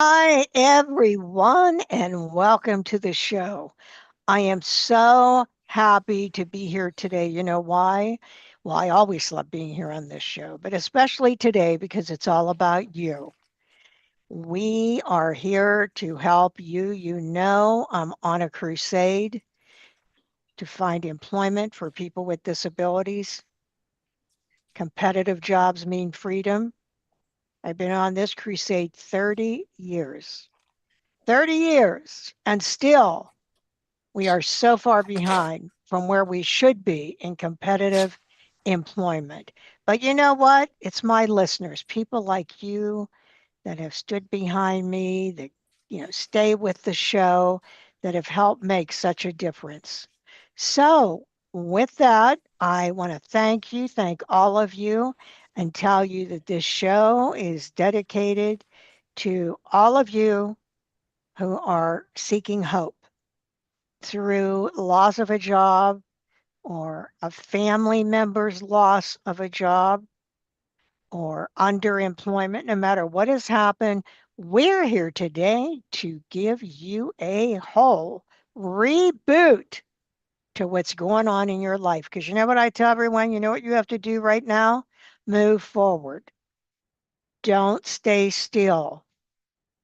Hi, everyone, and welcome to the show. I am so happy to be here today. You know why? Well, I always love being here on this show, but especially today because it's all about you. We are here to help you. You know, I'm on a crusade to find employment for people with disabilities. Competitive jobs mean freedom. I've been on this crusade 30 years. 30 years, and still we are so far behind from where we should be in competitive employment. But you know what? It's my listeners, people like you that have stood behind me, that stay with the show, that have helped make such a difference. So, with that, I want to thank all of you, and tell you that this show is dedicated to all of you who are seeking hope through loss of a job or a family member's loss of a job or underemployment. No matter what has happened, we're here today to give you a whole reboot to what's going on in your life. Because you know what I tell everyone? You know what you have to do right now? Move forward. Don't stay still.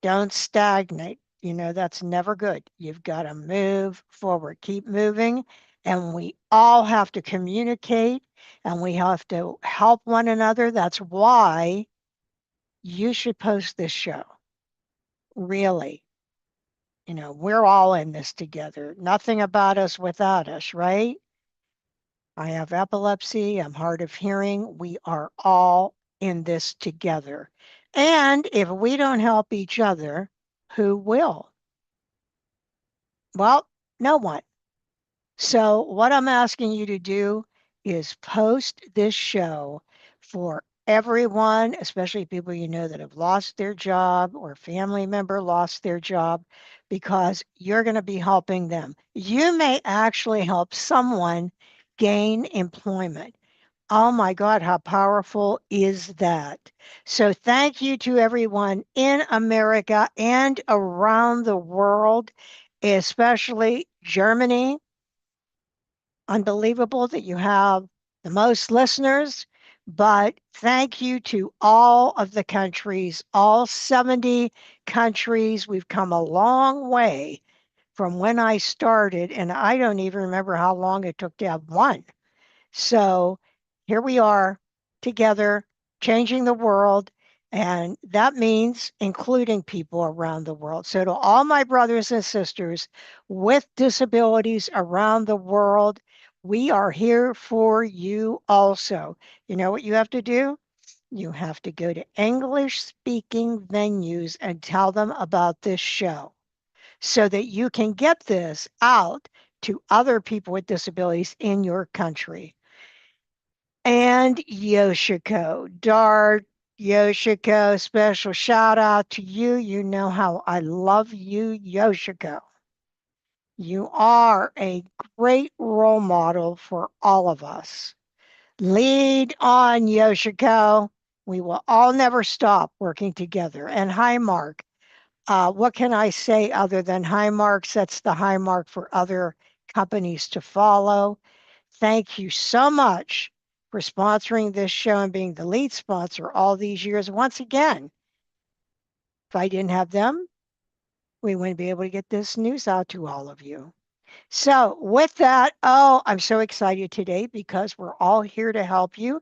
Don't stagnate. That's never good. You've got to move forward, keep moving. And we all have to communicate and we have to help one another. That's why you should post this show. Really. We're all in this together. Nothing about us without us, right? I have epilepsy. I'm hard of hearing. We are all in this together. And if we don't help each other, who will? Well, no one. So, what I'm asking you to do is post this show for everyone, especially people you know that have lost their job or family member lost their job, because you're going to be helping them. You may actually help someone gain employment. Oh my God, how powerful is that? So, thank you to everyone in America and around the world, especially Germany. Unbelievable that you have the most listeners, but thank you to all of the countries, all 70 countries. We've come a long way from when I started, and I don't even remember how long it took to have one. So here we are together, changing the world. And that means including people around the world. So, to all my brothers and sisters with disabilities around the world, we are here for you also. You know what you have to do? You have to go to English speaking venues and tell them about this show so that you can get this out to other people with disabilities in your country. And Yoshiko, Dart, Yoshiko, special shout out to you. You know how I love you, Yoshiko. You are a great role model for all of us. Lead on, Yoshiko. We will all never stop working together. And hi, Mark. What can I say other than high marks? That's the high mark for other companies to follow. Thank you so much for sponsoring this show and being the lead sponsor all these years. Once again, if I didn't have them, we wouldn't be able to get this news out to all of you. So, with that, oh, I'm so excited today because we're all here to help you.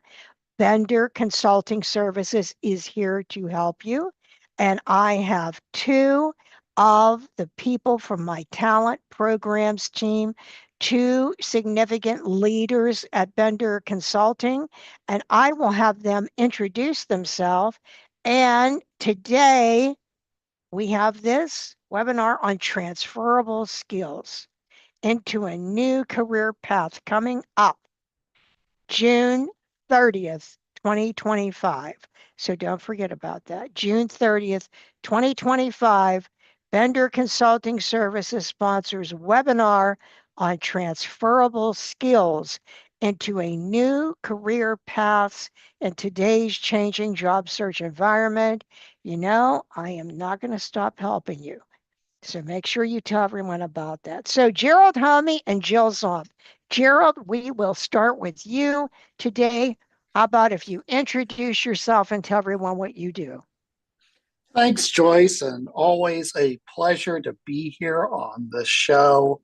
Bender Consulting Services is here to help you. And I have two of the people from my talent programs team, two significant leaders at Bender Consulting, and I will have them introduce themselves. And today we have this webinar on transferable skills into a new career path coming up June 30th, 2025. So don't forget about that. June 30th, 2025, Bender Consulting Services sponsors webinar on transferable skills into a new career paths in today's changing job search environment. I am not going to stop helping you. So make sure you tell everyone about that. So GERALD HOMME and Jill ZOMP. GERALD, we will start with you today. How about if you introduce yourself and tell everyone what you do? Thanks, Joyce, and always a pleasure to be here on the show.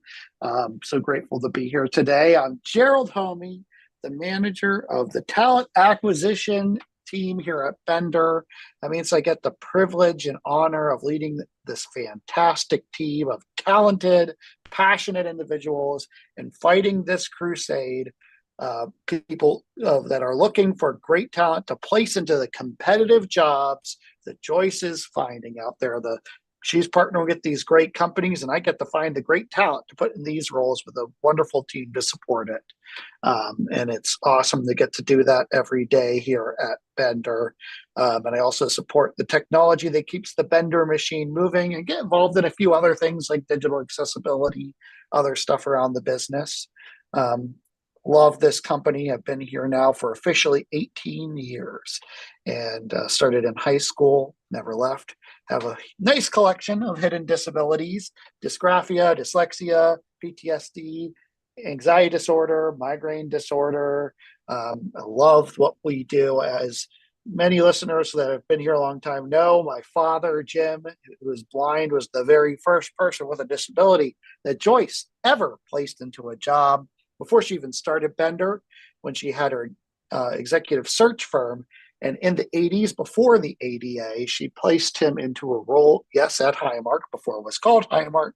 So grateful to be here today. I'm GERALD HOMME, the manager of the talent acquisition team here at Bender. That means I get the privilege and honor of leading this fantastic team of talented, passionate individuals and fighting this crusade. People that are looking for great talent to place into the competitive jobs that Joyce is finding out there. She's partnering with these great companies, and I get to find the great talent to put in these roles with a wonderful team to support it. And it's awesome to get to do that every day here at Bender. And I also support the technology that keeps the Bender machine moving and get involved in a few other things like digital accessibility, other stuff around the business. Love this company. I've been here now for officially 18 years and started in high school, never left. Have a nice collection of hidden disabilities, dysgraphia, dyslexia, PTSD, anxiety disorder, migraine disorder. I love what we do. As many listeners that have been here a long time know, my father, Jim, who was blind, was the very first person with a disability that Joyce ever placed into a job before she even started Bender, when she had her executive search firm. And in the 80s, before the ADA, she placed him into a role, yes, at Highmark, before it was called Highmark,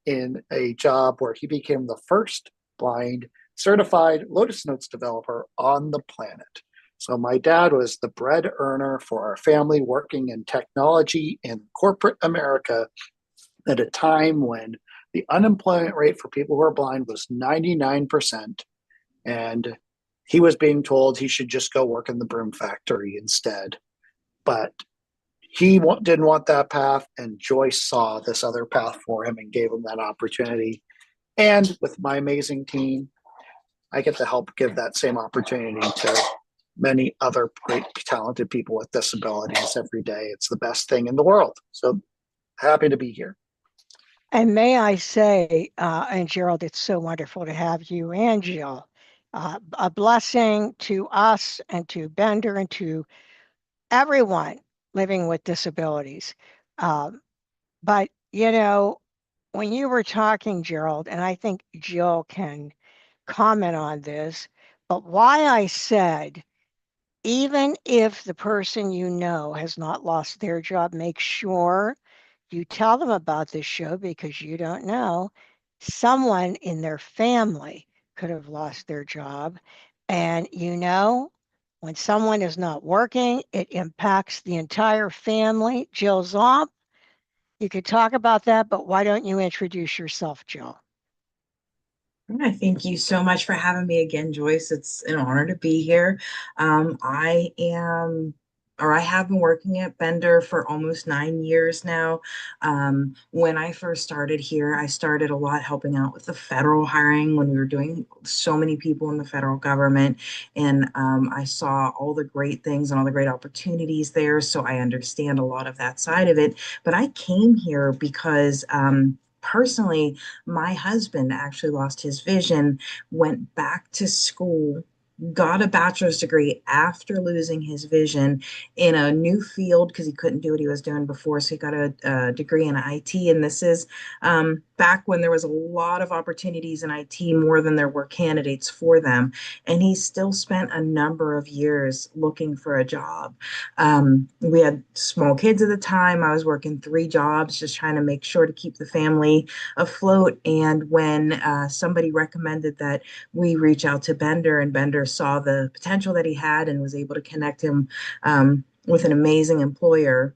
in a job where he became the first blind certified Lotus Notes developer on the planet. So my dad was the bread earner for our family, working in technology in corporate America at a time when the unemployment rate for people who are blind was 99%. And he was being told he should just go work in the broom factory instead. But he didn't want that path, and Joyce saw this other path for him and gave him that opportunity. And with my amazing team, I get to help give that same opportunity to many other great, talented people with disabilities every day. It's the best thing in the world. So happy to be here. And may I say, and GERALD, it's so wonderful to have you and Jill. A blessing to us and to Bender and to everyone living with disabilities. But, when you were talking, GERALD, and I think Jill can comment on this, but why I said, even if the person has not lost their job, make sure you tell them about this show, because you don't know, someone in their family could have lost their job. And when someone is not working, it impacts the entire family. Jill Zomp, you could talk about that, but why don't you introduce yourself, Jill? Thank you so much for having me again, Joyce. It's an honor to be here. I have been working at Bender for almost 9 years now. When I first started here, I started a lot helping out with the federal hiring when we were doing so many people in the federal government. And I saw all the great things and all the great opportunities there. So I understand a lot of that side of it. But I came here because personally, my husband actually lost his vision, went back to school, got a bachelor's degree after losing his vision in a new field because he couldn't do what he was doing before. So he got a degree in IT. And this is back when there was a lot of opportunities in IT, more than there were candidates for them. And he still spent a number of years looking for a job. We had small kids at the time. I was working 3 jobs, just trying to make sure to keep the family afloat. And when somebody recommended that we reach out to Bender, and Bender saw the potential that he had and was able to connect him with an amazing employer,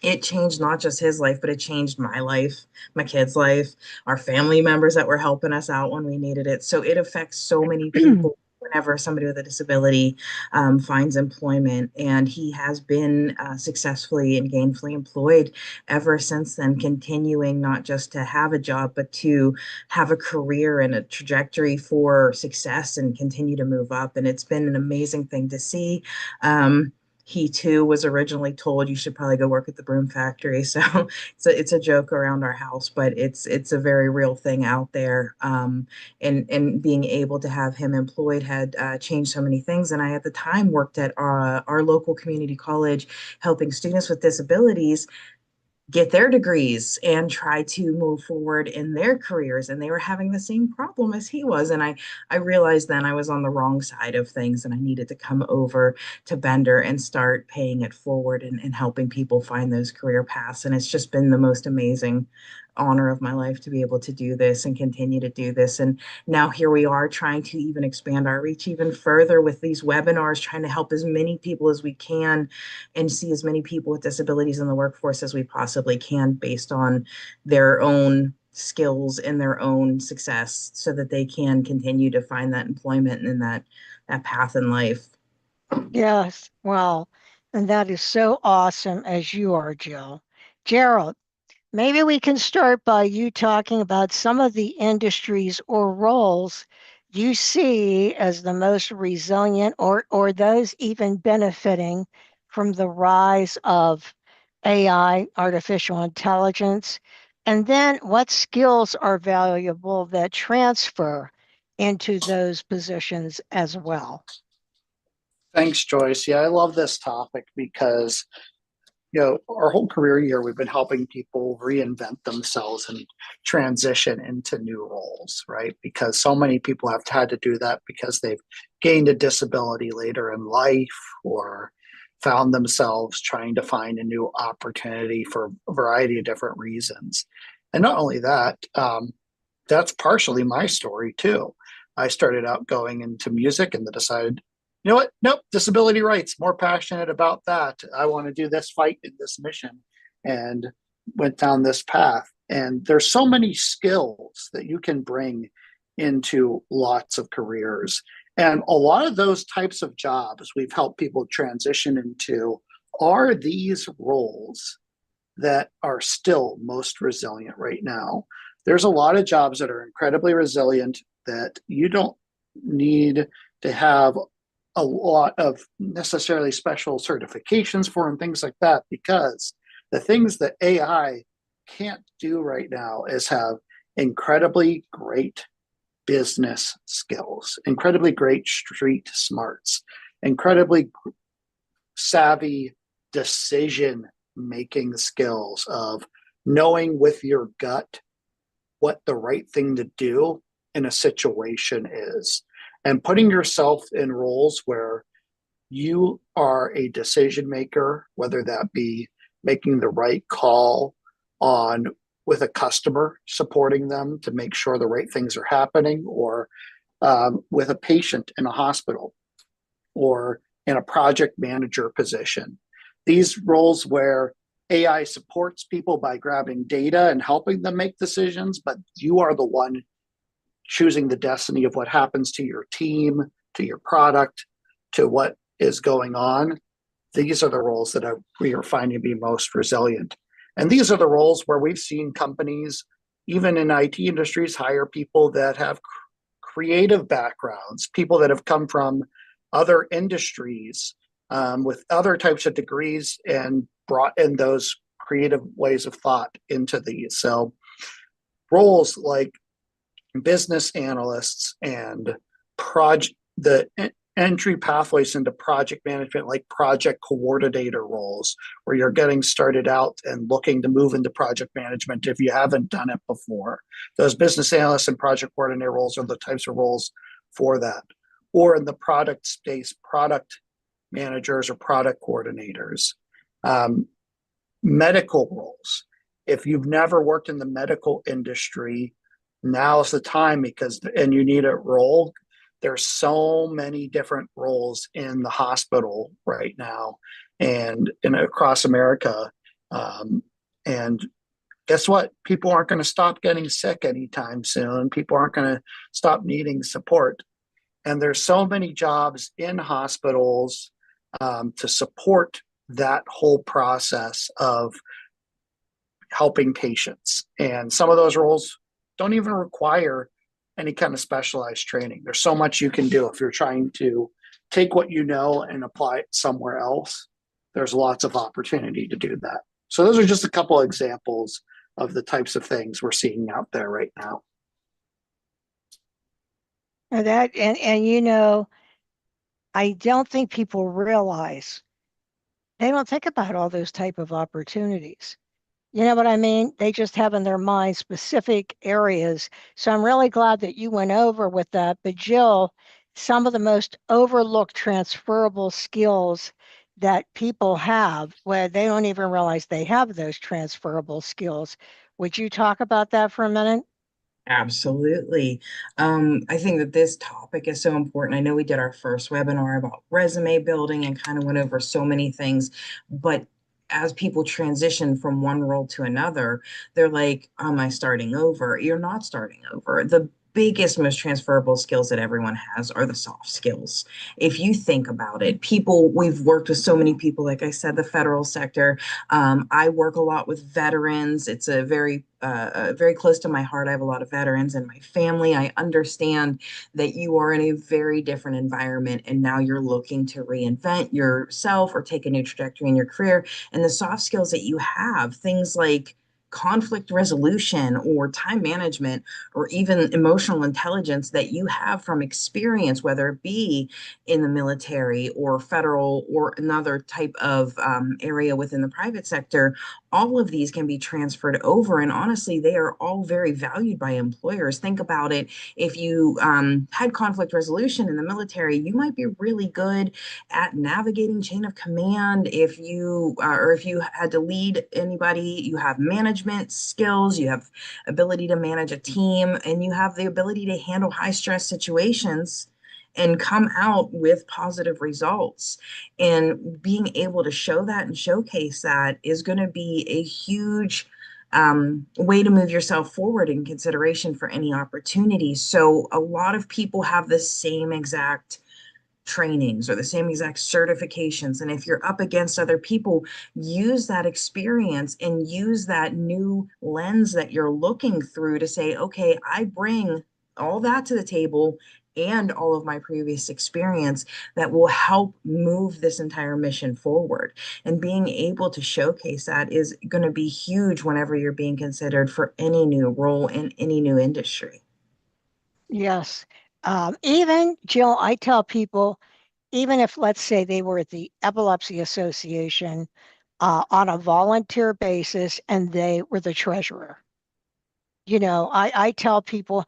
it changed not just his life, but it changed my life, my kids' life, our family members that were helping us out when we needed it. So it affects so many people whenever somebody with a disability finds employment. And he has been successfully and gainfully employed ever since then, continuing not just to have a job, but to have a career and a trajectory for success and continue to move up. And it's been an amazing thing to see. He too was originally told, you should probably go work at the broom factory. So it's a joke around our house, but it's a very real thing out there. And being able to have him employed had changed so many things. And I at the time worked at our local community college, helping students with disabilities get their degrees and try to move forward in their careers, and they were having the same problem as he was. And I realized then I was on the wrong side of things, and I needed to come over to Bender and start paying it forward and helping people find those career paths. And it's just been the most amazing honor of my life to be able to do this and continue to do this. And now here we are trying to even expand our reach even further with these webinars, trying to help as many people as we can and see as many people with disabilities in the workforce as we possibly can based on their own skills and their own success, so that they can continue to find that employment and that path in life. Yes, well, and that is so awesome as you are, Jill. Gerald, maybe we can start by you talking about some of the industries or roles you see as the most resilient, or those even benefiting from the rise of AI, artificial intelligence, and then what skills are valuable that transfer into those positions as well. Thanks, Joyce. Yeah, I love this topic because our whole career year, we've been helping people reinvent themselves and transition into new roles, right? Because so many people have had to do that because they've gained a disability later in life or found themselves trying to find a new opportunity for a variety of different reasons. And not only that, that's partially my story too. I started out going into music and then decided, you know what? Nope, disability rights, more passionate about that. I want to do this fight in this mission, and went down this path. And there's so many skills that you can bring into lots of careers. And a lot of those types of jobs we've helped people transition into are these roles that are still most resilient right now. There's a lot of jobs that are incredibly resilient that you don't need to have a lot of necessarily special certifications for and things like that, because the things that AI can't do right now is have incredibly great business skills, incredibly great street smarts, incredibly savvy decision making skills of knowing with your gut what the right thing to do in a situation is, and putting yourself in roles where you are a decision maker, whether that be making the right call on with a customer, supporting them to make sure the right things are happening, or with a patient in a hospital, or in a project manager position. These roles where AI supports people by grabbing data and helping them make decisions, but you are the one choosing the destiny of what happens to your team, to your product, to what is going on. These are the roles that we are finding to be most resilient. And these are the roles where we've seen companies, even in IT industries, hire people that have creative backgrounds, people that have come from other industries with other types of degrees and brought in those creative ways of thought into these. So roles like business analysts and the entry pathways into project management, like project coordinator roles, where you're getting started out and looking to move into project management if you haven't done it before. Those business analysts and project coordinator roles are the types of roles for that. Or in the product space, product managers or product coordinators. Medical roles. If you've never worked in the medical industry, now's the time, and you need a role. There's so many different roles in the hospital right now and across America. And guess what? People aren't going to stop getting sick anytime soon. People aren't going to stop needing support. And there's so many jobs in hospitals to support that whole process of helping patients. And some of those roles don't even require any kind of specialized training. There's so much you can do if you're trying to take what you know and apply it somewhere else. There's lots of opportunity to do that. So those are just a couple of examples of the types of things we're seeing out there right now. And I don't think people realize, they don't think about all those type of opportunities. You know what I mean? They just have in their mind specific areas. So I'm really glad that you went over with that. But Jill, some of the most overlooked transferable skills that people have, where they don't even realize they have those transferable skills. Would you talk about that for a minute? Absolutely. I think that this topic is so important. I know we did our first webinar about resume building and kind of went over so many things, but as people transition from one role to another, they're like, am I starting over? You're not starting over. The biggest, most transferable skills that everyone has are the soft skills. If you think about it, we've worked with so many people, like I said, the federal sector. I work a lot with veterans. It's a very close to my heart. I have a lot of veterans in my family. I understand that you are in a very different environment and now you're looking to reinvent yourself or take a new trajectory in your career. And the soft skills that you have, things like conflict resolution or time management or even emotional intelligence that you have from experience, whether it be in the military or federal or another type of area within the private sector, all of these can be transferred over. And honestly, they are all very valued by employers. Think about it. If you had conflict resolution in the military, you might be really good at navigating chain of command. If you had to lead anybody, you have management skills, you have ability to manage a team, and you have the ability to handle high stress situations and come out with positive results. And being able to show that and showcase that is going to be a huge way to move yourself forward in consideration for any opportunity. So a lot of people have the same exact trainings or the same exact certifications. And if you're up against other people, use that experience and use that new lens that you're looking through to say, okay, I bring all that to the table and all of my previous experience that will help move this entire mission forward. And being able to showcase that is going to be huge whenever you're being considered for any new role in any new industry. Yes. Even Jill, I tell people, even if let's say they were at the Epilepsy Association on a volunteer basis and they were the treasurer. I tell people,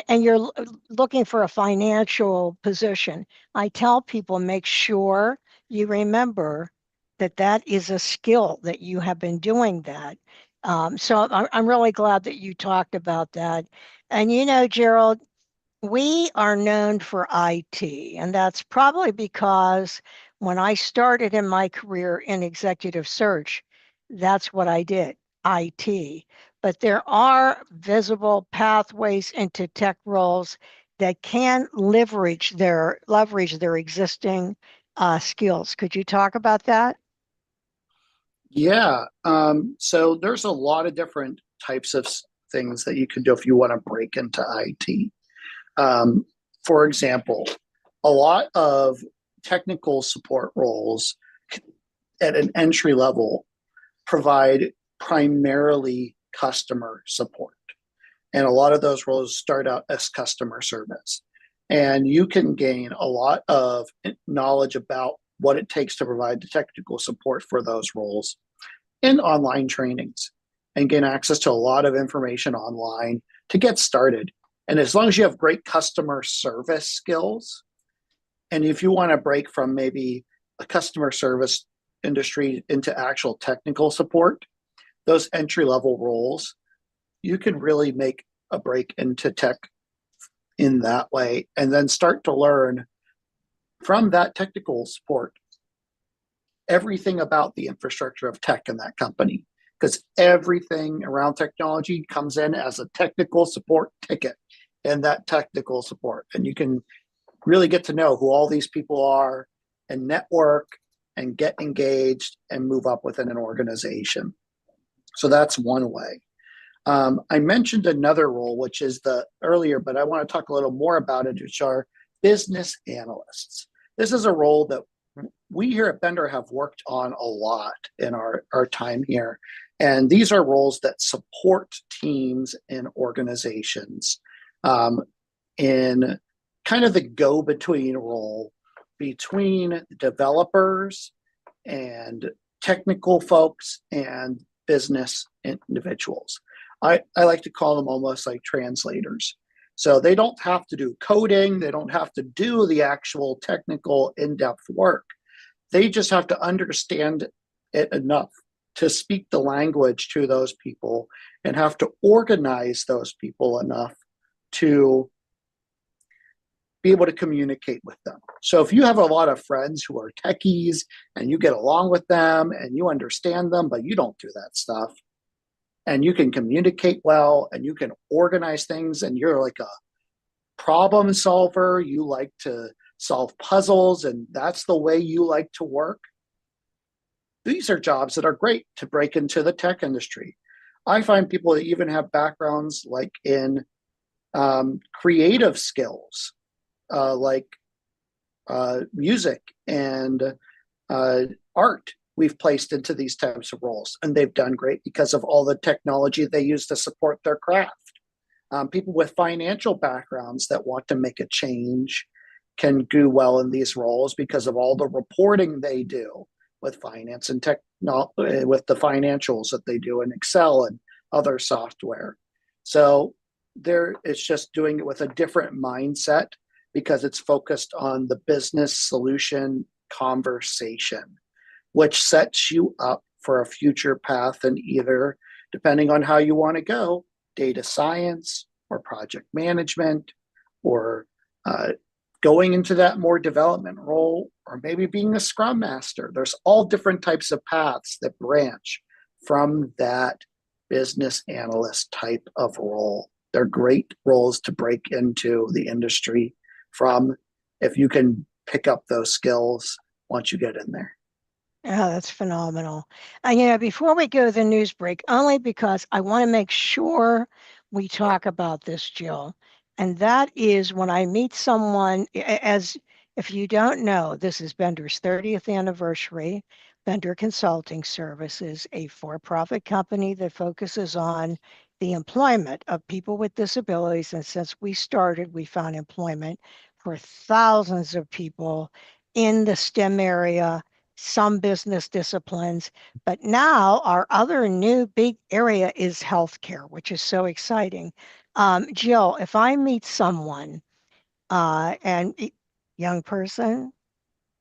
and you're looking for a financial position, I tell people make sure you remember that that is a skill that you have been doing that. So I'm really glad that you talked about that. And Gerald, we are known for IT, and that's probably because when I started in my career in executive search, that's what I did, IT. But there are visible pathways into tech roles that can leverage their existing skills. Could you talk about that? Yeah. So there's a lot of different types of things that you can do if you want to break into IT. For example, a lot of technical support roles at an entry level provide primarily customer support. And a lot of those roles start out as customer service. And you can gain a lot of knowledge about what it takes to provide the technical support for those roles in online trainings and gain access to a lot of information online to get started. And as long as you have great customer service skills, and if you want to break from maybe a customer service industry into actual technical support, those entry level roles, you can really make a break into tech in that way and then start to learn from that technical support everything about the infrastructure of tech in that company, because everything around technology comes in as a technical support ticket in that technical support. And you can really get to know who all these people are and network and get engaged and move up within an organization. So that's one way. I mentioned another role, which is the earlier, but I want to talk a little more about it, which are business analysts. This is a role that we here at Bender have worked on a lot in our time here. And these are roles that support teams and organizations in kind of the go-between role between developers and technical folks and business individuals. I like to call them almost like translators. So they don't have to do coding. They don't have to do the actual technical in-depth work. They just have to understand it enough to speak the language to those people and have to organize those people enough to be able to communicate with them. So if you have a lot of friends who are techies and you get along with them and you understand them, but you don't do that stuff, and you can communicate well and you can organize things and you're like a problem solver, you like to solve puzzles and that's the way you like to work, these are jobs that are great to break into the tech industry. I find people that even have backgrounds like in creative skills, like music and art, we've placed into these types of roles, and they've done great because of all the technology they use to support their craft. People with financial backgrounds that want to make a change can do well in these roles because of all the reporting they do with finance and with the financials that they do in Excel and other software. So it's just doing it with a different mindset because it's focused on the business solution conversation, which sets you up for a future path in either, depending on how you want to go, data science or project management, or going into that more development role, or maybe being a scrum master. There's all different types of paths that branch from that business analyst type of role. They're great roles to break into the industry from if you can pick up those skills once you get in there. Yeah, that's phenomenal. Before we go to the news break, only because I want to make sure we talk about this, Jill, and that is when I meet someone, as if you don't know, this is Bender's 30th anniversary. Bender Consulting Services, a for-profit company that focuses on the employment of people with disabilities. And since we started, we found employment for thousands of people in the STEM area, some business disciplines, but now our other new big area is healthcare, which is so exciting. Jill, if I meet someone and young person,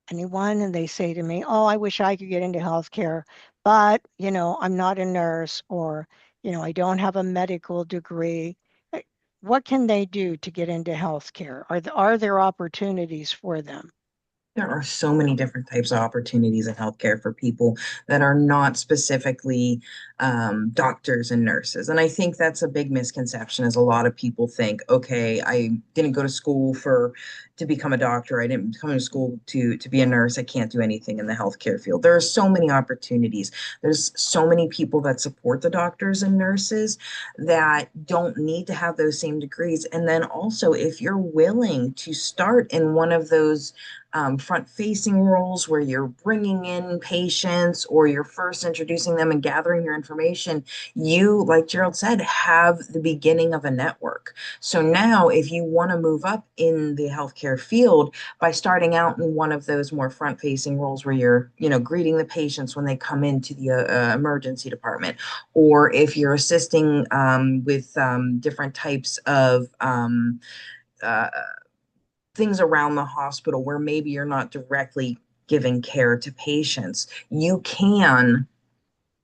anyone, and they say to me, "Oh, I wish I could get into healthcare, but I'm not a nurse, or I don't have a medical degree." What can they do to get into healthcare? Are there opportunities for them? There are so many different types of opportunities in healthcare for people that are not specifically doctors and nurses. And I think that's a big misconception, as a lot of people think, okay, I didn't go to school to become a doctor. I didn't come to school to be a nurse. I can't do anything in the healthcare field. There are so many opportunities. There's so many people that support the doctors and nurses that don't need to have those same degrees. And then also, if you're willing to start in one of those front-facing roles where you're bringing in patients or you're first introducing them and gathering your information, you, like GERALD said, have the beginning of a network. So now if you want to move up in the healthcare field by starting out in one of those more front-facing roles where you're, greeting the patients when they come into the emergency department, or if you're assisting with different types of things around the hospital where maybe you're not directly giving care to patients, you can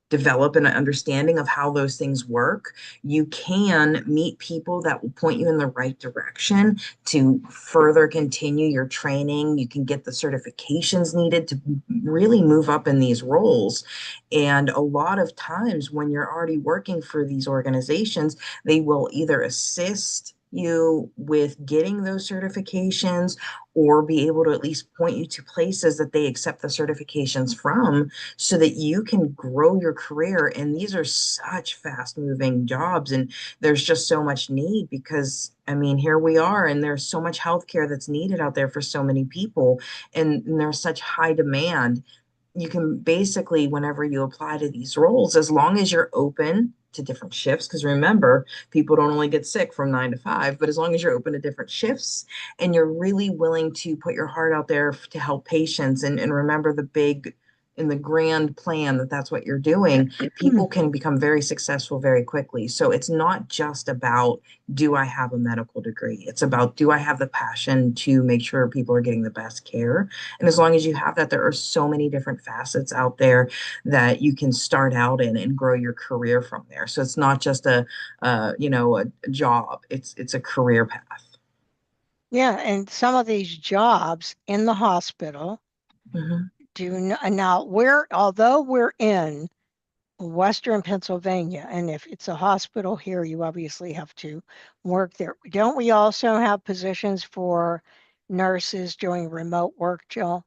develop an understanding of how those things work. You can meet people that will point you in the right direction to further continue your training. You can get the certifications needed to really move up in these roles. And a lot of times when you're already working for these organizations, they will either assist you with getting those certifications, or be able to at least point you to places that they accept the certifications from, so that you can grow your career. And these are such fast moving jobs, and there's just so much need, because I mean, here we are, and there's so much healthcare that's needed out there for so many people, and there's such high demand. You can basically, whenever you apply to these roles, as long as you're open to different shifts, because remember, people don't only get sick from 9 to 5, but as long as you're open to different shifts and you're really willing to put your heart out there to help patients, and remember the big in the grand plan, that that's what you're doing, people can become very successful very quickly. So it's not just about, do I have a medical degree? It's about, do I have the passion to make sure people are getting the best care? And as long as you have that, there are so many different facets out there that you can start out in and grow your career from there. So it's not just a job. It's a career path. Yeah, and some of these jobs in the hospital Mhm. now although we're in Western Pennsylvania, and if it's a hospital here, you obviously have to work there. Don't we also have positions for nurses doing remote work, Jill?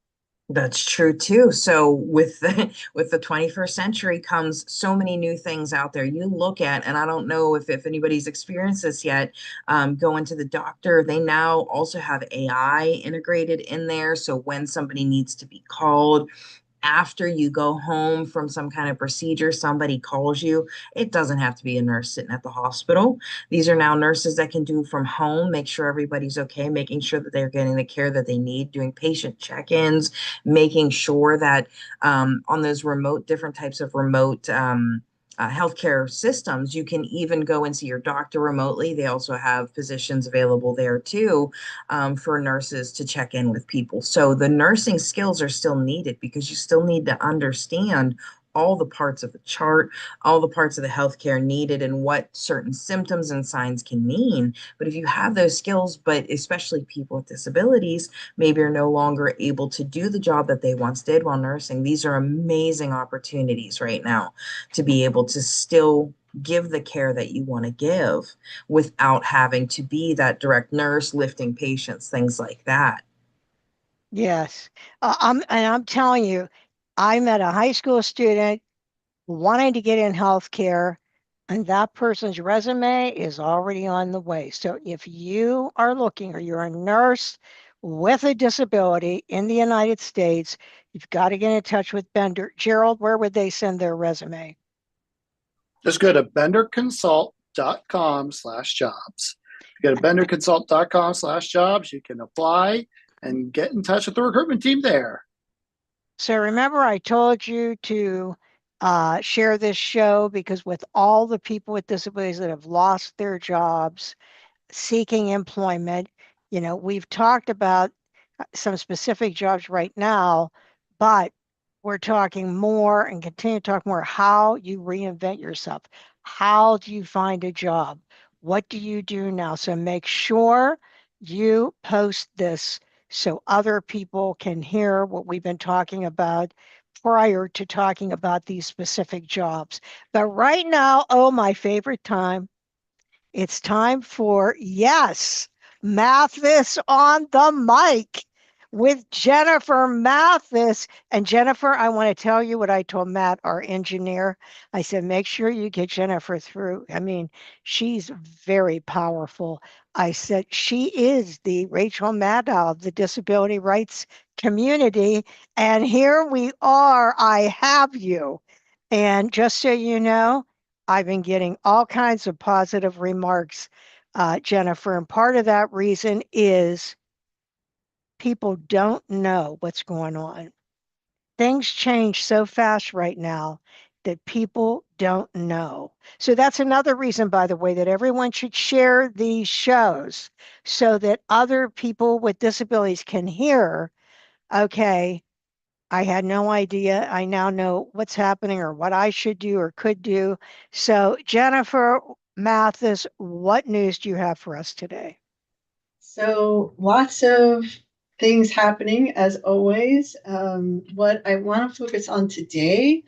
That's true too. So with the with the 21st century comes so many new things out there. You look at, and I don't know if anybody's experienced this yet, going to the doctor, they now also have AI integrated in there. So when somebody needs to be called, after you go home from some kind of procedure, somebody calls you. It doesn't have to be a nurse sitting at the hospital. These are now nurses that can do from home, make sure everybody's okay, making sure that they're getting the care that they need, doing patient check-ins, making sure that on those remote, different types of remote healthcare systems, you can even go and see your doctor remotely. They also have positions available there too, for nurses to check in with people. So the nursing skills are still needed, because you still need to understand all the parts of the chart, all the parts of the healthcare needed, and what certain symptoms and signs can mean. But if you have those skills, but especially people with disabilities, maybe are no longer able to do the job that they once did while nursing, these are amazing opportunities right now to be able to still give the care that you want to give without having to be that direct nurse lifting patients, things like that. Yes. I'm telling you, I met a high school student wanting to get in healthcare, and that person's resume is already on the way. So if you are looking, or you're a nurse with a disability in the United States, you've got to get in touch with Bender. Gerald, where would they send their resume? Just go to benderconsult.com/jobs. If you go to benderconsult.com/jobs, you can apply and get in touch with the recruitment team there. So remember, I told you to share this show, because with all the people with disabilities that have lost their jobs seeking employment, we've talked about some specific jobs right now, but we're talking more and continue to talk more how you reinvent yourself. How do you find a job? What do you do now? So make sure you post this so other people can hear what we've been talking about prior to talking about these specific jobs. But right now, oh, my favorite time, it's time for, yes, Mathis on the mic with Jennifer Mathis. And Jennifer, I want to tell you what I told Matt, our engineer. I said, make sure you get Jennifer through. I mean, she's very powerful. I said, she is the Rachel Maddow of the disability rights community. And here we are. I have you. And just so you know, I've been getting all kinds of positive remarks, Jennifer. And part of that reason is people don't know what's going on. Things change so fast right now that people don't know. So that's another reason, by the way, that everyone should share these shows so that other people with disabilities can hear, okay, I had no idea. I now know what's happening or what I should do or could do. So, Jennifer Mathis, what news do you have for us today? So lots of things happening as always. What I want to focus on today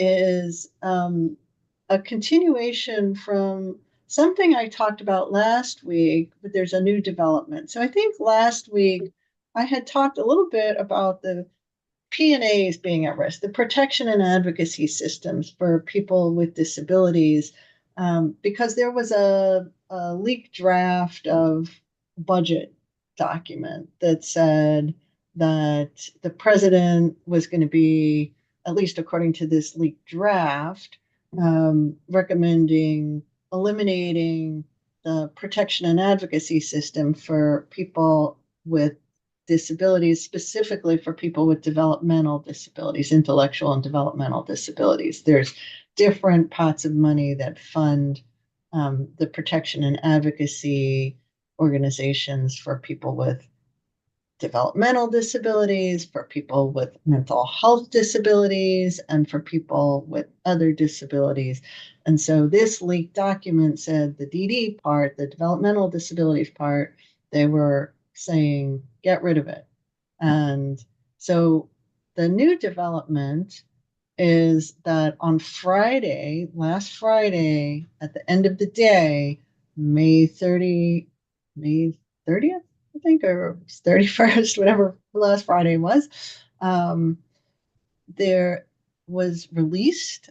is a continuation from something I talked about last week, but there's a new development. So I think last week I had talked a little bit about the P&As being at risk, the protection and advocacy systems for people with disabilities, because there was a leaked draft of budget document that said that the president was going to be, at least according to this leaked draft, recommending eliminating the protection and advocacy system for people with disabilities, specifically for people with developmental disabilities, intellectual and developmental disabilities. There's different pots of money that fund the protection and advocacy organizations for people with developmental disabilities, for people with mental health disabilities, and for people with other disabilities. And so this leaked document said the DD part, the developmental disabilities part, they were saying, get rid of it. And so the new development is that on Friday, last Friday, at the end of the day, May 30th, I think, or 31st, whatever last Friday was, there was released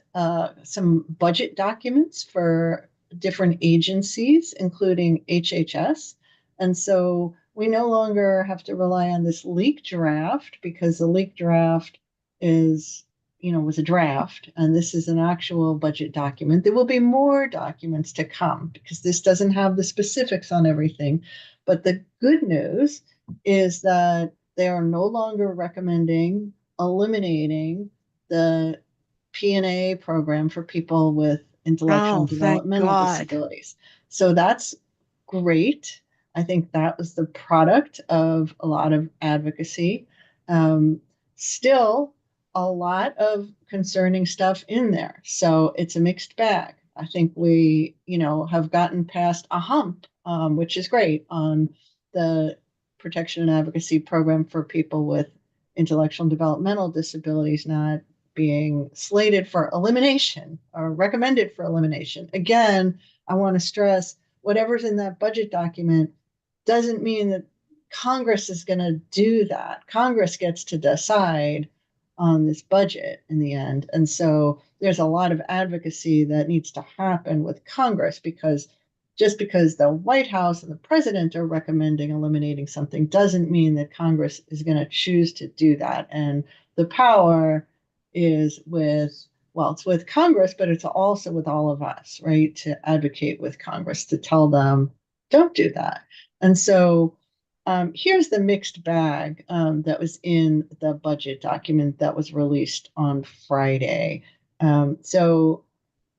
some budget documents for different agencies, including HHS. And so we no longer have to rely on this leak draft, because the leak draft is, was a draft, and this is an actual budget document. There will be more documents to come because this doesn't have the specifics on everything. But the good news is that they are no longer recommending eliminating the P&A program for people with intellectual and Oh, thank developmental God. disabilities. So that's great. I think that was the product of a lot of advocacy. Still, a lot of concerning stuff in there. So it's a mixed bag. I think we, have gotten past a hump, which is great, on the protection and advocacy program for people with intellectual and developmental disabilities not being slated for elimination or recommended for elimination. Again, I want to stress, whatever's in that budget document doesn't mean that Congress is going to do that. Congress gets to decide on this budget in the end. And so there's a lot of advocacy that needs to happen with Congress, because just because the White House and the president are recommending eliminating something doesn't mean that Congress is going to choose to do that. And the power is it's with Congress, but it's also with all of us, right? To advocate with Congress, to tell them, don't do that. And so here's the mixed bag that was in the budget document that was released on Friday. So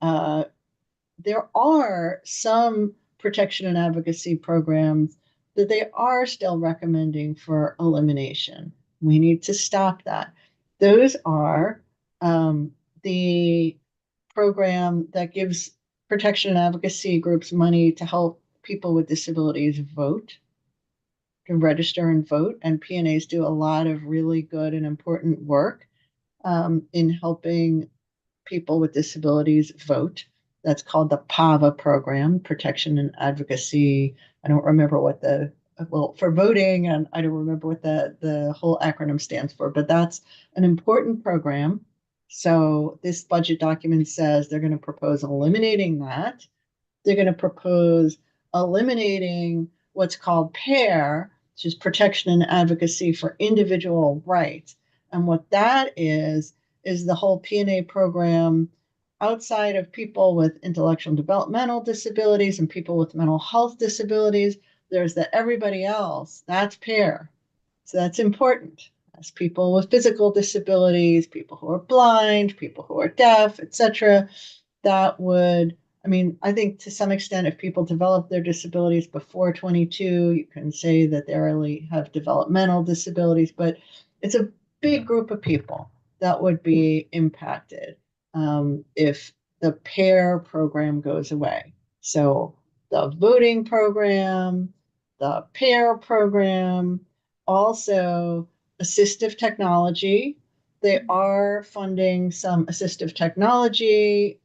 there are some protection and advocacy programs that they are still recommending for elimination. We need to stop that. Those are the program that gives protection and advocacy groups money to help people with disabilities vote, to register and vote. And P&As do a lot of really good and important work in helping people with disabilities vote. That's called the PAVA program, Protection and Advocacy. I don't remember what for voting, and I don't remember what the whole acronym stands for, but that's an important program. So this budget document says they're going to propose eliminating that. They're going to propose eliminating what's called PAIR, which is Protection and Advocacy for Individual Rights. And what that is the whole P&A program outside of people with intellectual and developmental disabilities and people with mental health disabilities. There's the everybody else, that's PAIR. So that's important. That's people with physical disabilities, people who are blind, people who are deaf, etc. That would, I think to some extent, if people develop their disabilities before 22, you can say that they really have developmental disabilities, but it's a big group of people that would be impacted if the PAIR program goes away. So the voting program, the PAIR program, also assistive technology. They are funding some assistive technology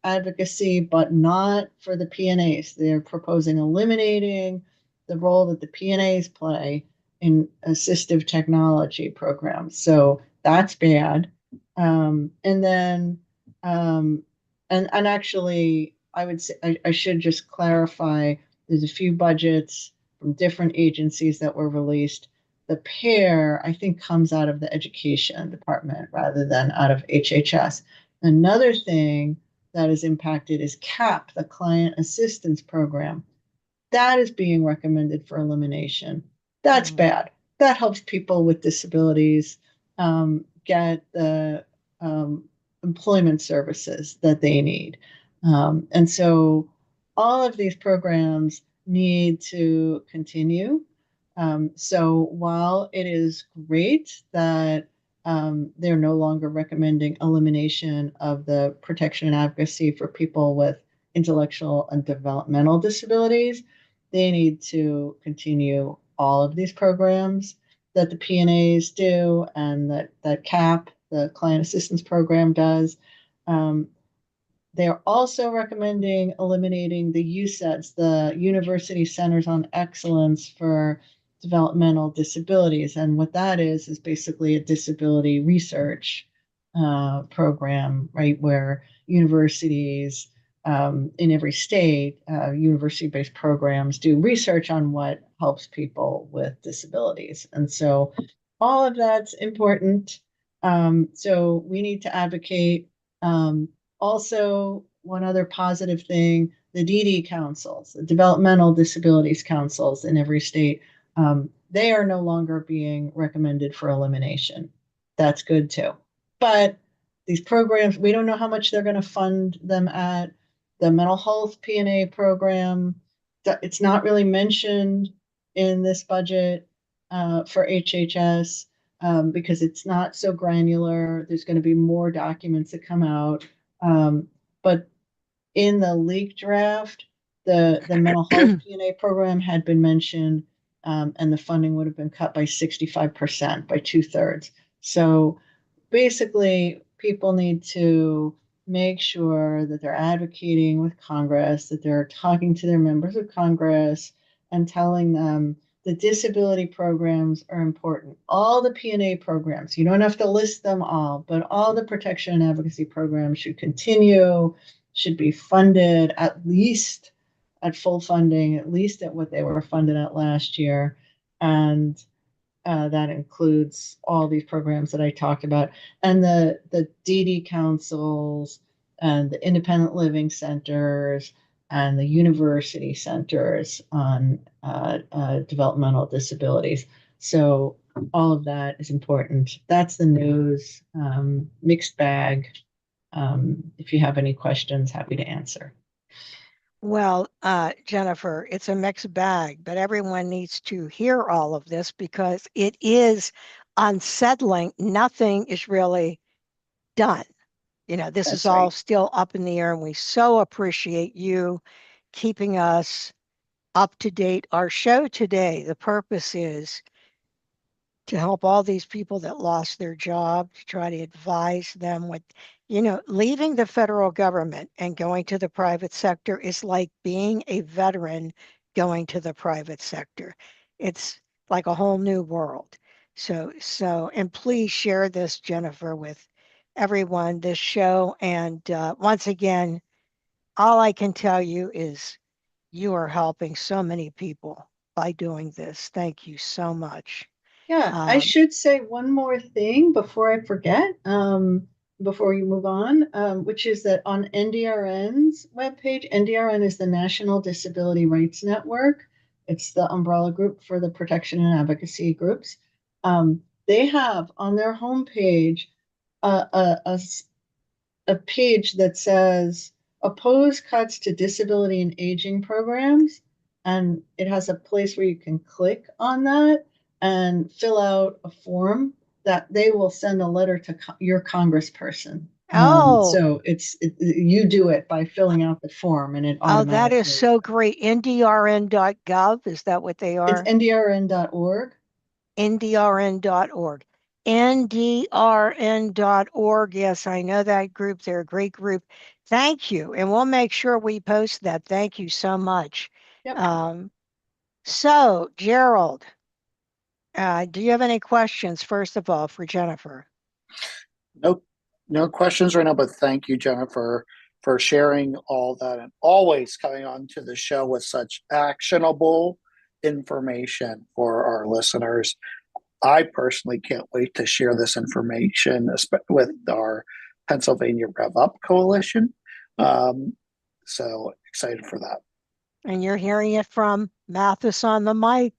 advocacy, but not for the PNAs. They're proposing eliminating the role that the PNAs play in assistive technology programs. So that's bad. And then, and actually, I would say I should just clarify. There's a few budgets from different agencies that were released. The pair, I think, comes out of the education department rather than out of HHS. Another thing that is impacted is CAP, the Client Assistance Program. That is being recommended for elimination. That's bad. That helps people with disabilities get the employment services that they need. And so all of these programs need to continue. So while it is great that they're no longer recommending elimination of the protection and advocacy for people with intellectual and developmental disabilities, they need to continue all of these programs that the PNAs do and that CAP, the Client Assistance Program, does. They're also recommending eliminating the UCEDs, the University Centers on Excellence for Developmental Disabilities. And what that is basically a disability research program, right, where universities in every state, university-based programs do research on what helps people with disabilities. And so all of that's important. So we need to advocate. Also, one other positive thing, the DD councils, the developmental disabilities councils in every state, they are no longer being recommended for elimination. That's good too. But these programs, we don't know how much they're going to fund them at. The mental health PNA program, it's not really mentioned in this budget for HHS because it's not so granular. There's going to be more documents that come out. But in the leak draft, the mental health PNA program had been mentioned, and the funding would have been cut by 65%, by 2/3. So basically, people need to make sure that they're advocating with Congress, that they're talking to their members of Congress and telling them the disability programs are important. All the PNA programs, you don't have to list them all, but all the protection and advocacy programs should continue, should be funded at least at full funding, at least at what they were funded at last year. And that includes all these programs that I talked about, and the DD councils and the independent living centers and the university centers on developmental disabilities. So all of that is important. That's the news, mixed bag. If you have any questions, happy to answer. Well, Jennifer, it's a mixed bag, but everyone needs to hear all of this because it is unsettling. Nothing is really done. You know, this is That's all right. still up in the air, and we so appreciate you keeping us up to date. Our show today, the purpose is to help all these people that lost their job, to try to advise them what, you know, leaving the federal government and going to the private sector is like being a veteran going to the private sector. It's like a whole new world. And please share this, Jennifer, with everyone, this show. And once again, all I can tell you is you are helping so many people by doing this. Thank you so much. Yeah, I should say one more thing before I forget, before you move on, which is that on NDRN's webpage, NDRN is the National Disability Rights Network. It's the umbrella group for the protection and advocacy groups. They have on their homepage a page that says oppose cuts to disability and aging programs. And it has a place where you can click on that and fill out a form that they will send a letter to your congressperson. So you do it by filling out the form and it automatically. Oh, that is so great. ndrn.gov, is that what they are? It's ndrn.org. ndrn.org. ndrn.org. Yes, I know that group. They're a great group. Thank you. And we'll make sure we post that. Thank you so much. Yep. So, Gerald, do you have any questions, first of all, for Jennifer? No, no questions right now, but thank you, Jennifer, for sharing all that and always coming on to the show with such actionable information for our listeners. I personally can't wait to share this information with our Pennsylvania Rev Up Coalition. So excited for that. And you're hearing it from Mathis on the mic.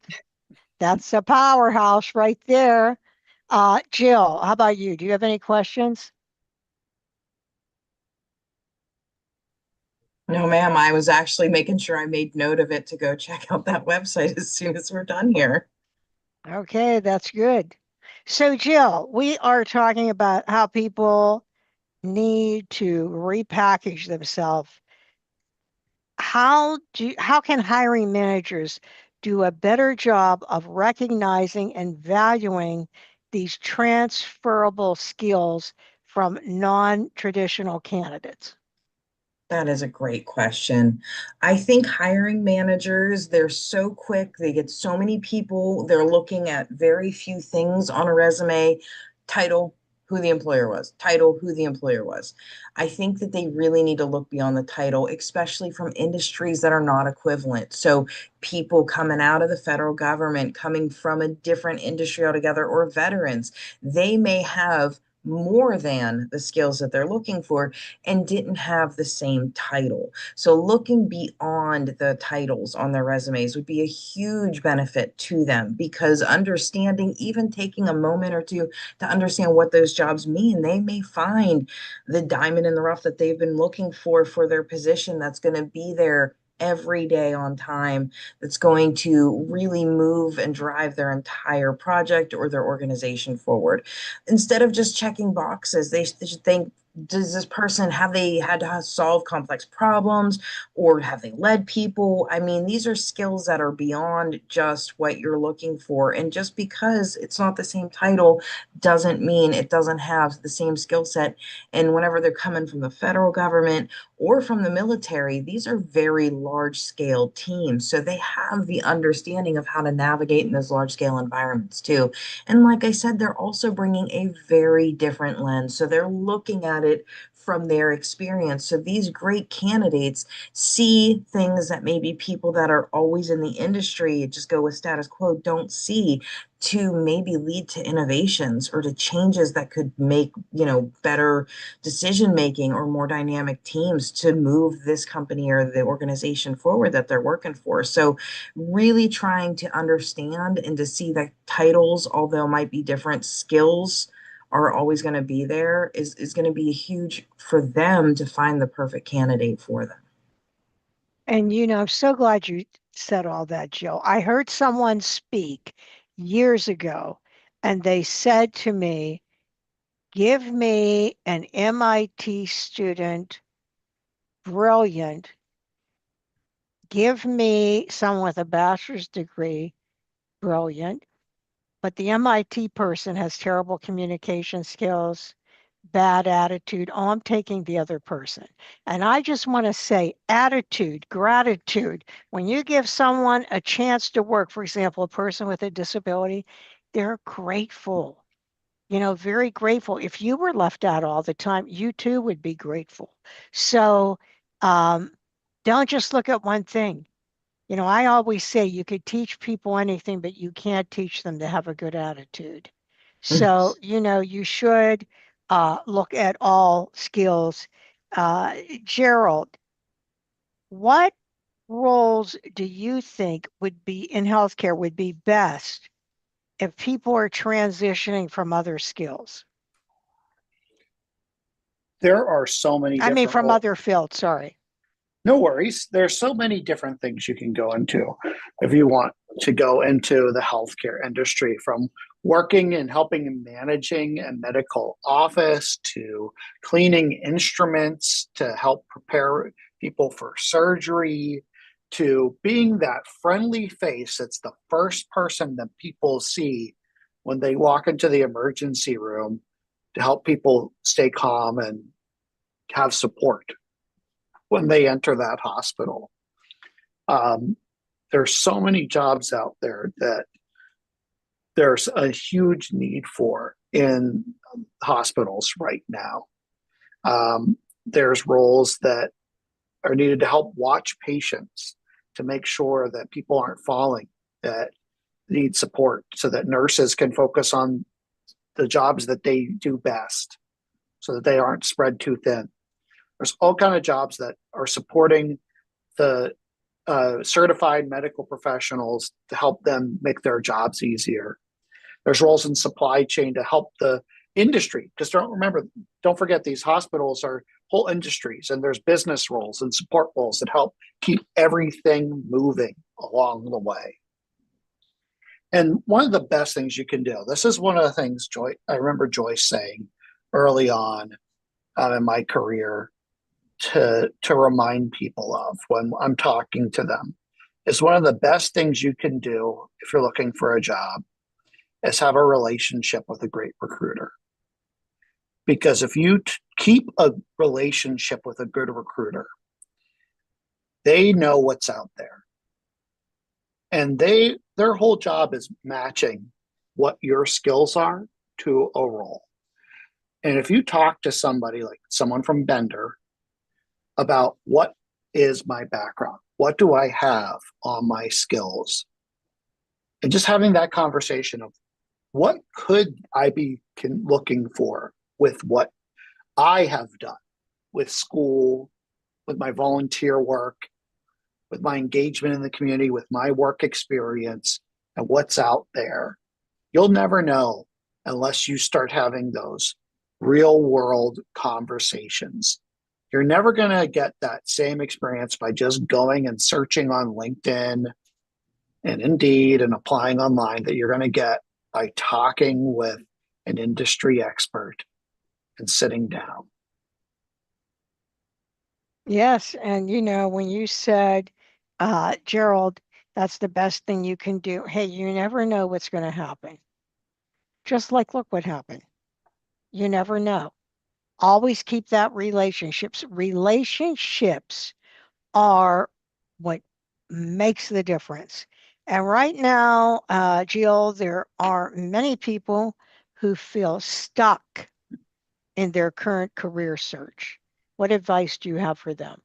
That's a powerhouse right there. Jill, how about you? Do you have any questions? No, ma'am. I was actually making sure I made note of it to go check out that website as soon as we're done here. Okay, that's good. So, Jill, we are talking about how people need to repackage themselves. How can hiring managers do a better job of recognizing and valuing these transferable skills from non-traditional candidates? That is a great question. I think hiring managers, they're so quick, they get so many people, they're looking at very few things on a resume, title, who the employer was, title, who the employer was. I think that they really need to look beyond the title, especially from industries that are not equivalent. So people coming out of the federal government, coming from a different industry altogether, or veterans, they may have more than the skills that they're looking for and didn't have the same title. So looking beyond the titles on their resumes would be a huge benefit to them, because understanding, even taking a moment or two to understand what those jobs mean, they may find the diamond in the rough that they've been looking for their position, that's going to be there every day on time, that's going to really move and drive their entire project or their organization forward. Instead of just checking boxes, they should think, does this person, have they had to solve complex problems, or have they led people? I mean, these are skills that are beyond just what you're looking for. And just because it's not the same title doesn't mean it doesn't have the same skill set. And whenever they're coming from the federal government or from the military, these are very large scale teams. So they have the understanding of how to navigate in those large scale environments too. And like I said, they're also bringing a very different lens. So they're looking at it from their experience. So these great candidates see things that maybe people that are always in the industry, just go with status quo, don't see, to maybe lead to innovations or to changes that could make, better decision making or more dynamic teams to move this company or the organization forward that they're working for. So really trying to understand and to see that titles, although might be different, skills are always going to be there, is going to be huge for them to find the perfect candidate for them. And I'm so glad you said all that, Jill. I heard someone speak years ago, and they said to me, give me an MIT student, brilliant. Give me someone with a bachelor's degree, brilliant. But the MIT person has terrible communication skills, bad attitude. Oh, I'm taking the other person. And I just want to say attitude, gratitude. When you give someone a chance to work, for example, a person with a disability, they're grateful, very grateful. If you were left out all the time, you too would be grateful. So don't just look at one thing. I always say you could teach people anything, but you can't teach them to have a good attitude. So, you should look at all skills. Gerald, what roles do you think would be in healthcare would be best if people are transitioning from other skills? There are so many I mean, different from other fields, sorry. No worries. There's so many different things you can go into if you want to go into the healthcare industry, from working and helping and managing a medical office to cleaning instruments to help prepare people for surgery to being that friendly face that's the first person that people see when they walk into the emergency room to help people stay calm and have support when they enter that hospital. There's so many jobs out there that there's a huge need for in hospitals right now. There's roles that are needed to help watch patients to make sure that people aren't falling, that need support, so that nurses can focus on the jobs that they do best, so that they aren't spread too thin. There's all kind of jobs that are supporting the certified medical professionals to help them make their jobs easier. There's roles in supply chain to help the industry, because don't forget, these hospitals are whole industries, and there's business roles and support roles that help keep everything moving along the way. And one of the best things you can do, this is one of the things I remember Joyce saying early on in my career to remind people of when I'm talking to them, is one of the best things you can do if you're looking for a job is have a relationship with a great recruiter. Because if you keep a relationship with a good recruiter, they know what's out there. And their whole job is matching what your skills are to a role. And if you talk to somebody like someone from Bender about what is my background, what do I have on my skills, and just having that conversation of what could I be looking for with what I have done with school, with my volunteer work, with my engagement in the community, with my work experience, and what's out there. You'll never know unless you start having those real world conversations. You're never going to get that same experience by just going and searching on LinkedIn and Indeed and applying online that you're going to get by talking with an industry expert and sitting down. Yes. And when you said, GERALD, that's the best thing you can do. Hey, you never know what's going to happen. Just like, look what happened. You never know. Always keep that relationships. Relationships are what makes the difference. And right now, Jill, there are many people who feel stuck in their current career search. What advice do you have for them?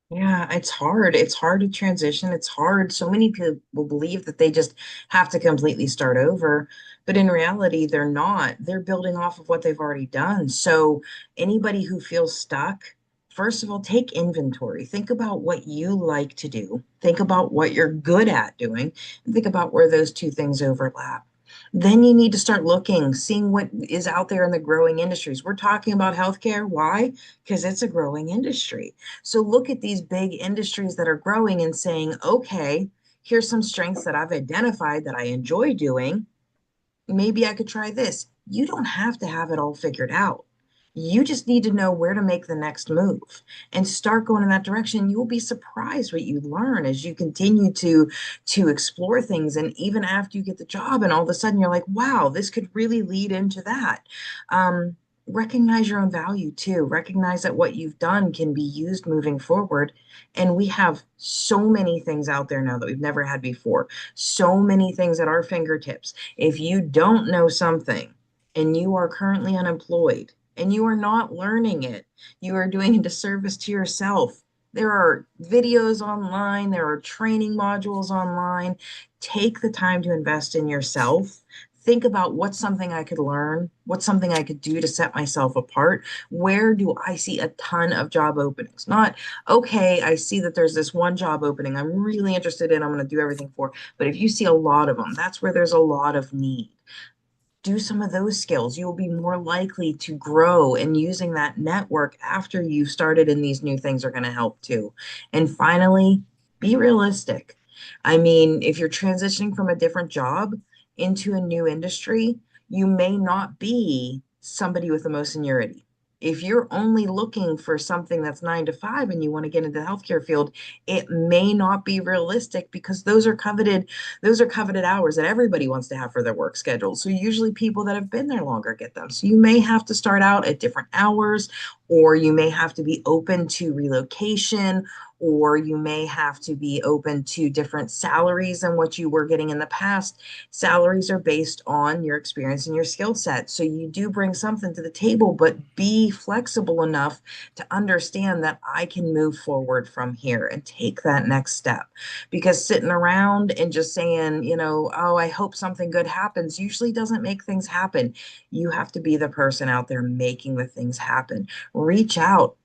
Yeah, it's hard. It's hard to transition. It's hard. So many people believe that they just have to completely start over, but in reality, they're not. They're building off of what they've already done. So anybody who feels stuck, first of all, take inventory. Think about what you like to do. Think about what you're good at doing, and think about where those two things overlap. Then you need to start looking, seeing what is out there in the growing industries. We're talking about healthcare. Why? Because it's a growing industry. So look at these big industries that are growing and saying, okay, here's some strengths that I've identified that I enjoy doing. Maybe I could try this. You don't have to have it all figured out. You just need to know where to make the next move and start going in that direction. You will be surprised what you learn as you continue to explore things. And even after you get the job, and all of a sudden you're like, wow, this could really lead into that. Recognize your own value too. Recognize that what you've done can be used moving forward. And we have so many things out there now that we've never had before. So many things at our fingertips. If you don't know something and you are currently unemployed and you are not learning it, you are doing a disservice to yourself. There are videos online, there are training modules online. Take the time to invest in yourself. Think about what's something I could learn, what's something I could do to set myself apart. Where do I see a ton of job openings? Not, okay, I see that there's this one job opening I'm really interested in, I'm going to do everything for. But if you see a lot of them, that's where there's a lot of need. Do some of those skills. You will be more likely to grow, and using that network after you've started in these new things are going to help too. And finally, be realistic. I mean, if you're transitioning from a different job into a new industry, you may not be somebody with the most seniority. If you're only looking for something that's 9 to 5 and you want to get into the healthcare field, it may not be realistic because those are coveted hours that everybody wants to have for their work schedule. So usually people that have been there longer get them. So you may have to start out at different hours, or you may have to be open to relocation, or you may have to be open to different salaries than what you were getting in the past. Salaries are based on your experience and your skill set. So you do bring something to the table, but be flexible enough to understand that I can move forward from here and take that next step. Because sitting around and just saying, oh, I hope something good happens usually doesn't make things happen. You have to be the person out there making the things happen. Reach out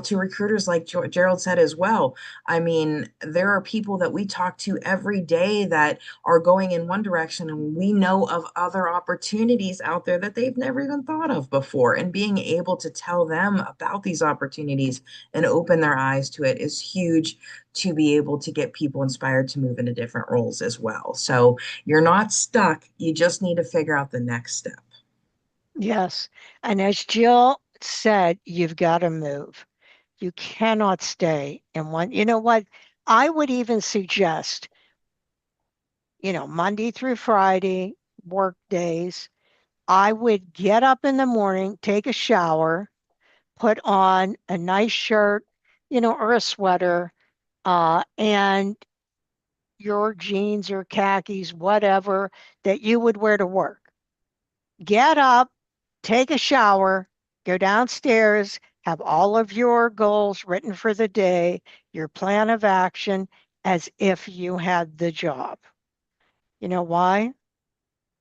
to recruiters, like Gerald said as well. I mean, there are people that we talk to every day that are going in one direction, and we know of other opportunities out there that they've never even thought of before. And being able to tell them about these opportunities and open their eyes to it is huge, to be able to get people inspired to move into different roles as well. So you're not stuck. You just need to figure out the next step. Yes. And as Jill said, you've got to move. You cannot stay in one. You know what? I would even suggest, Monday through Friday, work days, I would get up in the morning, take a shower, put on a nice shirt, or a sweater, and your jeans or khakis, whatever that you would wear to work. Get up, take a shower, go downstairs, have all of your goals written for the day, your plan of action, as if you had the job. You know why?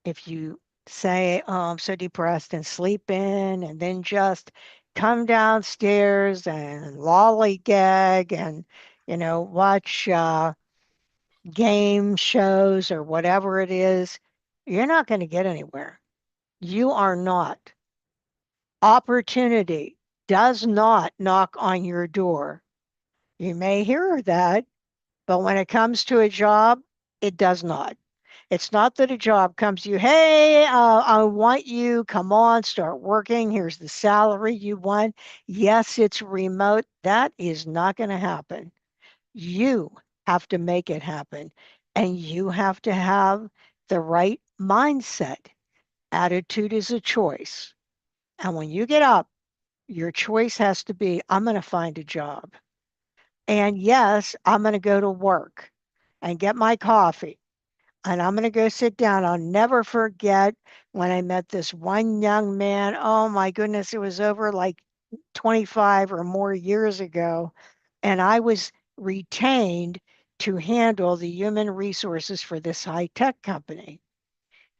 If you say, oh, I'm so depressed, and sleep in, and then just come downstairs and lollygag and, watch game shows or whatever it is, you're not going to get anywhere. You are not. Opportunity does not knock on your door. You may hear that, but when it comes to a job, it does not. It's not that a job comes to you, hey, I want you, come on, start working. Here's the salary you want. Yes, it's remote. That is not going to happen. You have to make it happen. And you have to have the right mindset. Attitude is a choice. And when you get up, your choice has to be, I'm going to find a job. And yes, I'm going to go to work and get my coffee. And I'm going to go sit down. I'll never forget when I met this one young man. Oh my goodness, it was over like 25 or more years ago. And I was retained to handle the human resources for this high tech company.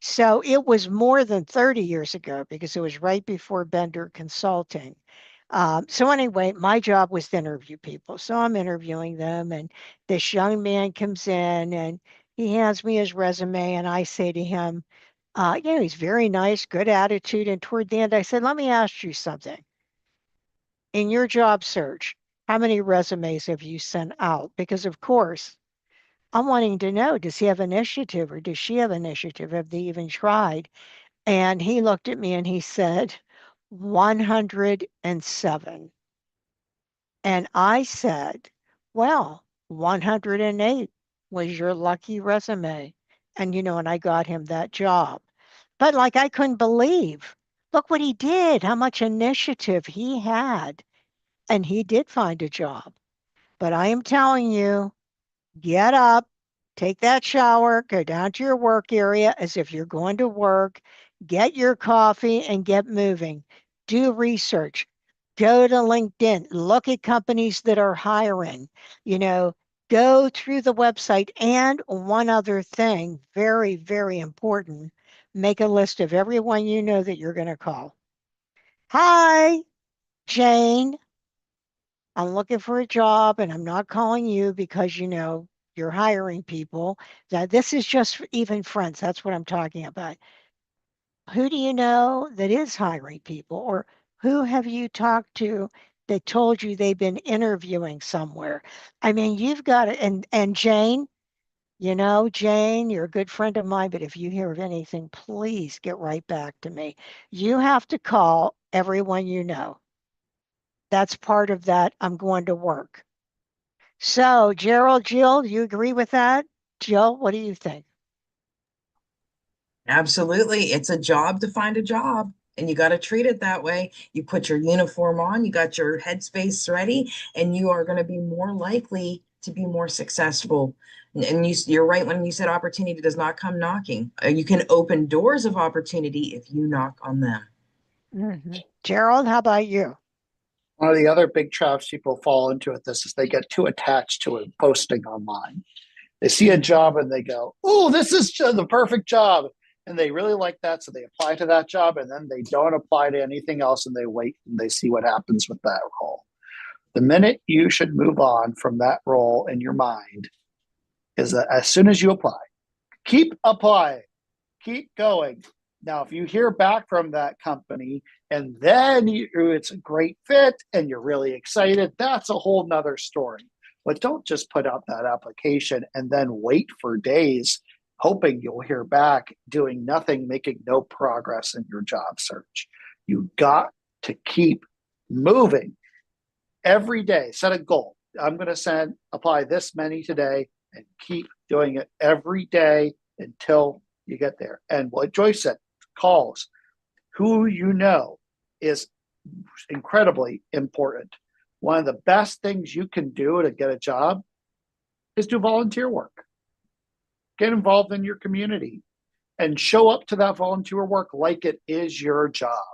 So it was more than 30 years ago because it was right before Bender Consulting. So anyway, my job was to interview people. So I'm interviewing them, and this young man comes in and he hands me his resume, and I say to him, he's very nice, good attitude. And toward the end, I said, let me ask you something. In your job search, how many resumes have you sent out? Because of course, I'm wanting to know, does he have initiative or does she have initiative? Have they even tried? And he looked at me and he said, 107. And I said, well, 108 was your lucky resume. And I got him that job. But like, I couldn't believe, look what he did, how much initiative he had. And he did find a job. But I am telling you, get up, take that shower, go down to your work area as if you're going to work, get your coffee and get moving. Do research. Go to LinkedIn, look at companies that are hiring, you know, go through the website. And one other thing, very, very important, make a list of everyone you know that you're going to call. Hi, Jane. I'm looking for a job and I'm not calling you because you're hiring people. Now, this is just even friends. That's what I'm talking about. Who do you know that is hiring people, or who have you talked to that told you they've been interviewing somewhere? I mean, you've got to, and Jane, You know, Jane, you're a good friend of mine, but if you hear of anything, please get right back to me. You have to call everyone you know. That's part of that. I'm going to work. So, Gerald, Jill, do you agree with that? Jill, what do you think? Absolutely. It's a job to find a job, and you got to treat it that way. You put your uniform on, you got your headspace ready, and you are going to be more likely to be more successful. And you're right when you said opportunity does not come knocking. You can open doors of opportunity if you knock on them. Gerald, how about you? One of the other big traps people fall into with this is they get too attached to a posting online. They see a job and they go, "Oh, this is the perfect job." And they really like that. So they apply to that job and then they don't apply to anything else and they wait and they see what happens with that role. The minute you should move on from that role in your mind is that as soon as you apply, keep applying, keep going. Now, if you hear back from that company and then it's a great fit and you're really excited, that's a whole nother story. But don't just put out that application and then wait for days hoping you'll hear back, doing nothing, making no progress in your job search. You got to keep moving every day. Set a goal. I'm going to apply this many today and keep doing it every day until you get there. And what Joyce said, calls, who you know is incredibly important. One of the best things you can do to get a job is do volunteer work. Get involved in your community and show up to that volunteer work like it is your job.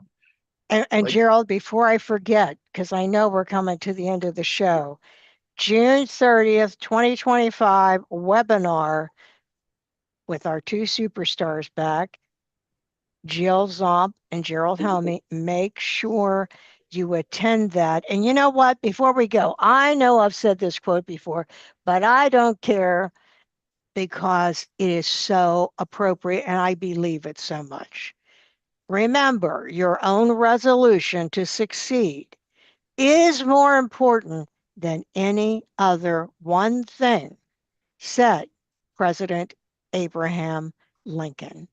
And Gerald, before I forget, because I know we're coming to the end of the show, June 30th, 2025 webinar with our two superstars back, Jill ZOMP and Gerald HOMME. Make sure you attend that. And you know what? Before we go, I know I've said this quote before, but I don't care because it is so appropriate and I believe it so much. Remember, your own resolution to succeed is more important than any other one thing, said President Abraham Lincoln.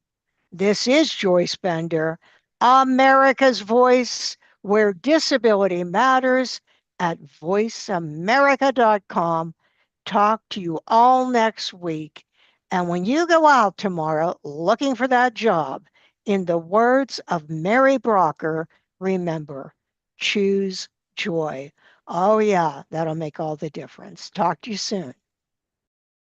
This is Joyce Bender, America's Voice, where disability matters at voiceamerica.com. Talk to you all next week. And when you go out tomorrow looking for that job, in the words of Mary Brocker, remember, choose joy. Oh, yeah, that'll make all the difference. Talk to you soon.